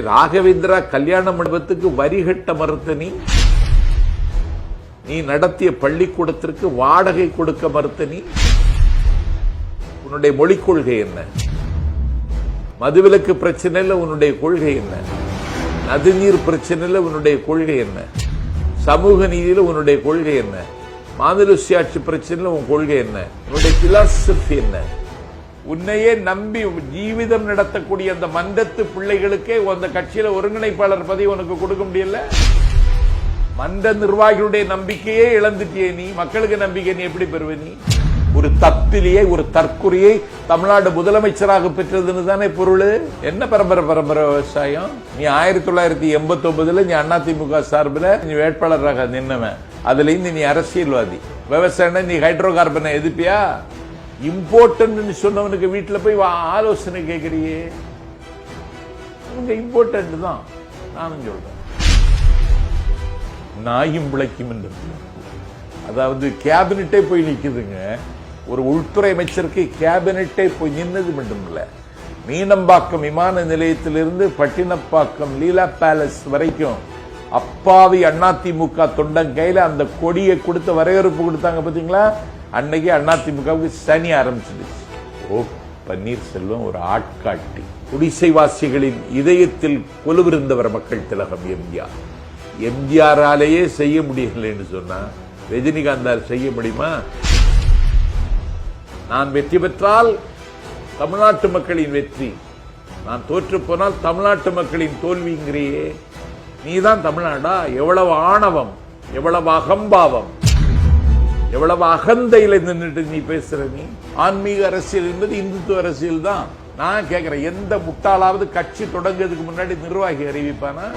ராகவேந்திரா கல்யாண மண்டபத்துக்கு வரி கட்ட மறுத்த நீ நடத்திய பள்ளிக்கூடத்திற்கு வாடகை கொடுக்க மறுத்த உன்னுடைய மொழிக் கொள்கை என்ன? மதுவிலக்கு பிரச்சனையில் உன்னுடைய கொள்கை என்ன? நதிநீர் பிரச்சனையில் உன்னுடைய கொள்கை என்ன? சமூக நீதியில் உன்னுடைய கொள்கை என்ன? மாநில சுயாட்சி பிரச்சனையில் உன் கொள்கை என்ன? உன்னுடைய பிலாசபி என்ன? உன்னையே நம்பி ஜீவிதம் நடத்தக்கூடிய அந்த மன்றத்து பிள்ளைகளுக்கே அந்த கட்சியில ஒருங்கிணைப்பாளர் பதவி உனக்கு கொடுக்க முடியல. மன்ற நிர்வாகிகளுடைய நம்பிக்கையே இழந்துட்டியே நீ. மக்களுக்கு நம்பிக்கை நீ எப்படி பெறுவ? நீ ஒரு தப்பிலேயே ஒரு தற்குறியை தமிழ்நாடு முதலமைச்சராக பெற்றதுன்னு தானே பொருள். என்ன பரம்பரை விவசாயம்? நீ 1989 நீ அதிமுக சார்பில் நீ வேட்பாளராக நின்னவன். அதுல இருந்து நீ அரசியல்வாதி. விவசாயம் நீ ஹைட்ரோ கார்பனை எதிர்ப்பியா? இம்போர்ட்டன்ட் சொன்னவனுக்கு வீட்டுல போய் ஆலோசனை கேட்கறியே. இம்போர்ட்டன்ட் தான் நானும் சொல்றேன். நாயும் பிழைக்கும் என்று, அதாவது கேபினெட்டே போய் நிக்குதுங்க. ஒரு உள்துறை அமைச்சருக்கு கேபினெட்டே போய் நின்னது மட்டும் இல்ல, மீனம்பாக்கம் விமான நிலையத்திலிருந்து பட்டினப்பாக்கம் லீலா பேலஸ் வரைக்கும் அப்பாவி அதிமுக தொண்டன் கையில அந்த கொடியை கொடுத்து வரவேற்பு கொடுத்தாங்க பாத்தீங்களா? அன்னைக்கு அதிமுகவுக்கு சனி ஆரம்பிச்சிடுச்சு. ஓ பன்னீர்செல்வம் ஒரு ஆட்காட்டி. குடிசைவாசிகளின் இதயத்தில் கொலுவிருந்தவர் மக்கள் திலகம் எம்ஜிஆர். எம்ஜிஆராலேயே செய்ய முடியலன்னு சொன்னா ரஜினிகாந்தால் செய்ய முடியுமா? நான் வெற்றி பெற்றால் தமிழ்நாட்டு மக்களின் வெற்றி, நான் தோற்று போனால் தமிழ்நாட்டு மக்களின் தோல்விங்கிறியே. நீதான் தமிழ்நாடா? எவ்வளவு ஆணவம், எவ்வளவு அகம்பாவம், எவ்வளவு அகந்தையில நின்றுட்டு நீ பேசுற. நீ ஆன்மீக அரசியல் என்பது இந்துத்துவ அரசியல் தான். நான் கேட்கிறேன், எந்த முட்டாளாவது கட்சி தொடங்குறதுக்கு முன்னாடி நிர்வாகி அறிவிப்பானா?